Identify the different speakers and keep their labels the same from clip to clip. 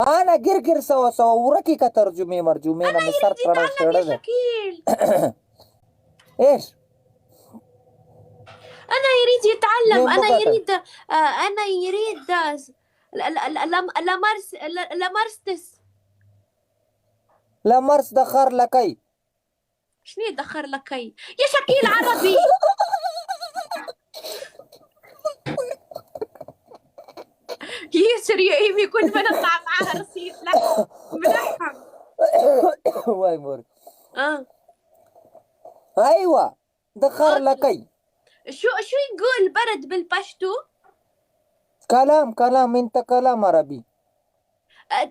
Speaker 1: انا ګرګر سوا سوا ورکی که ترجمه مرجمه
Speaker 2: أنا
Speaker 1: نه مې سر
Speaker 2: يريد يتعلم يا
Speaker 1: ده
Speaker 2: شكيل.
Speaker 1: ايش
Speaker 2: أنا يريد يتعلم.
Speaker 1: مين بقى
Speaker 2: أنا يريد لمرستس.
Speaker 1: لا مرس دخر لكي
Speaker 2: شنو دخر لكي يا شكيل عربي؟ ياسر يا إيمي كل ما نطلع معاها رصيف لا ملحم.
Speaker 1: واي مور ايوه دخر لكي.
Speaker 2: شو يقول برد بالبشتو؟
Speaker 1: كلام انت كلام عربي.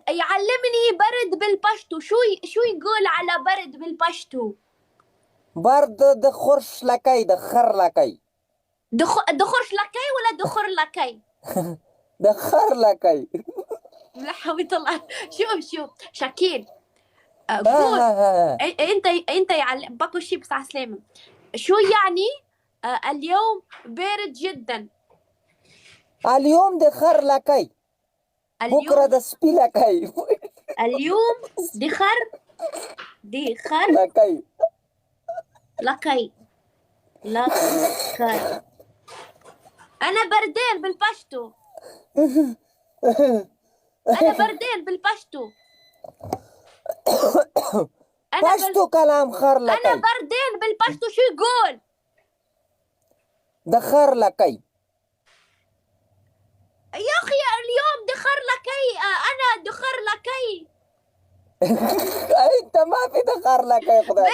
Speaker 2: يعلمني برد بالبشتو. شو يقول على برد بالبشتو؟
Speaker 1: برد دخرش لكي دخر لكي.
Speaker 2: دخرش لكي ولا دخر لكي؟
Speaker 1: دخر لكي.
Speaker 2: لا حول الله. شوف شكيل قول. انت يعلم باكو شي بس عسلامة. شو يعني اليوم بارد جدا؟
Speaker 1: اليوم دخر لكي بكره دسبي لكي.
Speaker 2: اليوم دخر لكي. انا بردين بالبشتو.
Speaker 1: بشتو كلام خر لكي.
Speaker 2: انا بردين بالبشتو. شو يقول؟
Speaker 1: دخر لكي
Speaker 2: يا اخي اليوم دخر لكي. انا دخر لكي.
Speaker 1: انت ما في دخر لكي. خدای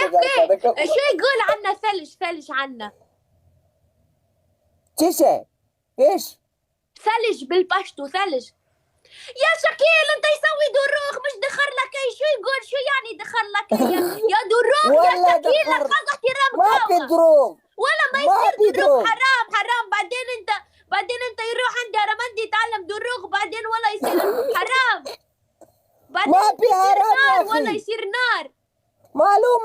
Speaker 2: شو يقول عنا ثلج عنا؟
Speaker 1: تشي ايش
Speaker 2: ثلج بالبشتو ثلج. يا شكيل انت يسوي دروخ مش دخر لكي. شو يقول؟ شو يعني دخر لكي يا دروخ يا شكيل؟ لا خذ احترام.
Speaker 1: ما في دروخ
Speaker 2: ولا ما يصير دروخ. حرام. بعدين انت يروح عند رمندي يتعلم دروخ بعدين ولا يصير حرام. بعدين
Speaker 1: ما في حرام
Speaker 2: ولا يصير نار.
Speaker 1: معلوم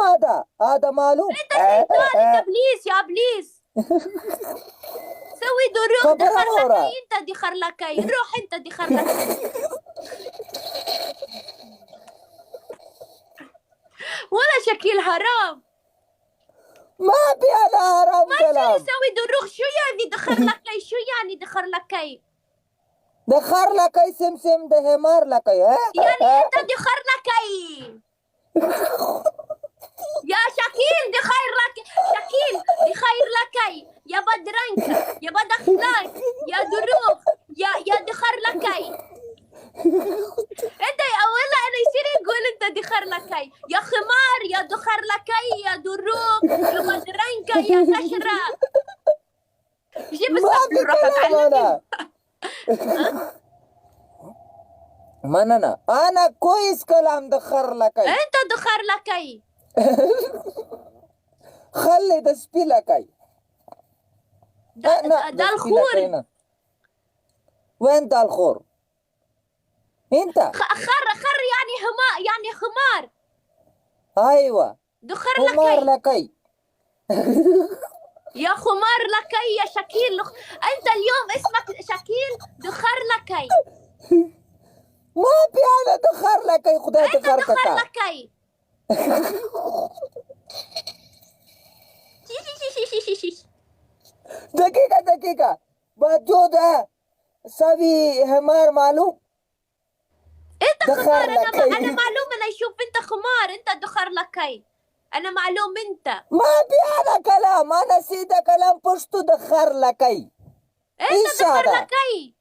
Speaker 1: هذا معلوم.
Speaker 2: انت شيطان. انت ابليس يا ابليس. سوي دروخ دخر لكي. انت دخر لكي. روح انت دخر لكي. ولا شكيل حرام.
Speaker 1: ما في هذا حرام
Speaker 2: ما
Speaker 1: كلام.
Speaker 2: يصير يسوي دروخ. شو يعني دخر لكي؟ شو يعني دخر لكي؟
Speaker 1: دخر لكي سمسم ده همار لكي.
Speaker 2: يعني انت دخر لكي يا شكيل. شكيل دخير لكي يا بدرنكة يا بدخلاك يا دروخ يا دخر لكي. انت اولا انا يصير يقول انت دخر لكي يا خمار يا دخر لكي يا دروخ يا بدرنكة يا كشرة. جيب السبب روحك علمني.
Speaker 1: مننا انا كويس كلام دخر لكي.
Speaker 2: انت دخر لكي.
Speaker 1: خلي دسبي لكي.
Speaker 2: ده الخور.
Speaker 1: وين ده الخور؟ انت
Speaker 2: خر يعني خمار.
Speaker 1: ايوه
Speaker 2: دخر
Speaker 1: خمار لكي.
Speaker 2: يا خمار لكي يا شكيل. انت اليوم اسمك شكيل دخر لكي.
Speaker 1: ما في هذا دخر لكي. خدای
Speaker 2: انت دخر لكي.
Speaker 1: دقيقة موجود ہے سوي همار معلوم.
Speaker 2: انت خمار. انا معلوم انا يشوف انت خمار. انت دخر لكي. انا معلوم انت.
Speaker 1: ما في هذا كلام. انا سيدا كلام پشتو دخر لكي.
Speaker 2: انت دخر لكي.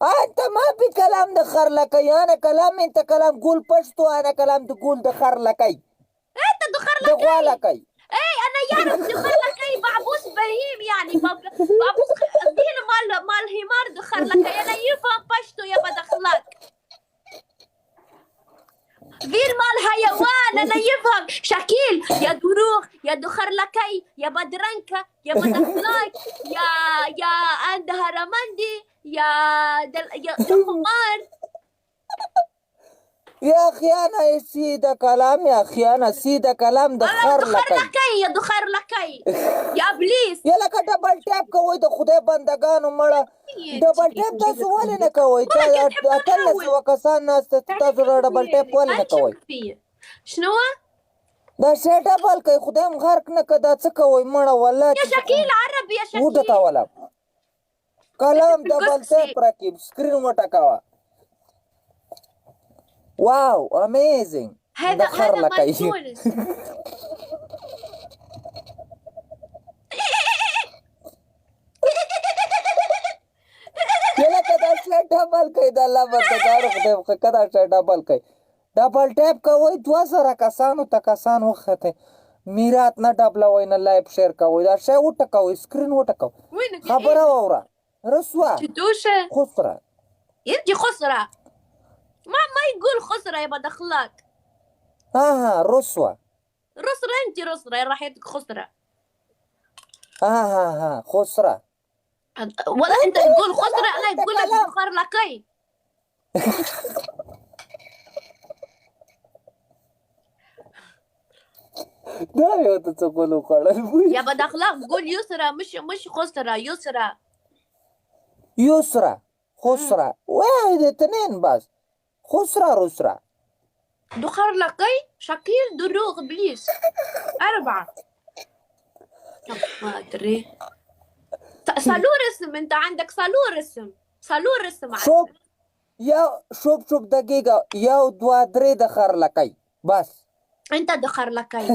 Speaker 1: انت ما في كلام دخر لكي. انا كلام انت كلام قول پشتو. انا كلام تقول دخر لكي.
Speaker 2: انت دخر لكي. اي انا يعرف دخر لكي. بعبوس بهيم يعني بعبوس دين مال همار دخر لكي. انا يفهم بشتو يا بدخلك. غير مال حيوان انا يفهم. شكيل يا دروخ يا دخر لكي يا بدرنكة يا بدخلاك يا عندها رمندي يا خمار.
Speaker 1: يا اخي انا سيدا كلام. يا اخي انا سيدا كلام دخر لكي.
Speaker 2: يا دخر لكي يا ابليس.
Speaker 1: يلا كده بل ټاپ کوي د خدای بندگانو مړه ډبل ټیپ تاسو ولې نه کوئ؟ اتلس سوه کسان ناست تاسو ډبل ټیپ ولې نه کوئ؟
Speaker 2: شنو؟
Speaker 1: دا شی ډبل کوي خدایم غرق نه که دا څه کوئ مړه والله
Speaker 2: يا شکیل عرب يا شکیل
Speaker 1: وټکوله قلم ډبل ټیپ راکړي سکرین وټکوه واو امیزنګ
Speaker 2: هذا
Speaker 1: خر
Speaker 2: هذا
Speaker 1: لکۍ
Speaker 2: مال تونس
Speaker 1: لکه دا شی ډبل کوي د الله بندګانو خدای که دا شی ډبل کوي ډبل ټیپ کوئ 2000 کسانو ته کسان وختئ میرات نه ډبلوئ نه لایف شیر کوئ دا شی وټکوئ سکرین وټکوئ
Speaker 2: وينك
Speaker 1: خبره واوره رسوه
Speaker 2: تدوشه
Speaker 1: خسره
Speaker 2: انت خسرة ما يقول خسرة يا بدخلاك
Speaker 1: ها رسوه
Speaker 2: رسرة انت رسرة راح يدك خسرة
Speaker 1: ها خسره
Speaker 2: ولا انت تقول خسرة انا يقول لك بخار لكي
Speaker 1: دا یو ته څه کولو خوړل
Speaker 2: يا بدخلاك قول يسرى مش خسرة يسرى
Speaker 1: يسرى خسرة واحد اثنين بس خسرة رسرة
Speaker 2: دخار لكي شكيل دروغ ابليس 4 ما ادري صالور اسم انت عندك صالور اسم
Speaker 1: شوف شوف دقيقة يو 2 3 دخر لكي بس
Speaker 2: انت دخر لكي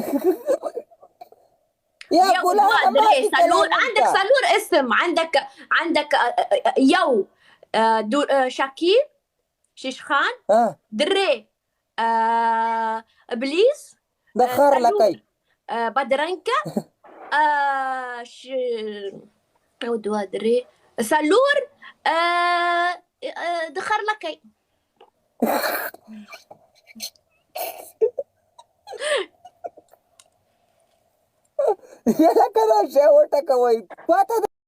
Speaker 1: يا غلام
Speaker 2: صالور عندك صالور اسم عندك يو شكيل شيشخان دري ابليس
Speaker 1: دخر لكي
Speaker 2: بدرنكة او دري صالور دخر لكي
Speaker 1: يلا كذا شيء وټکوئ پاته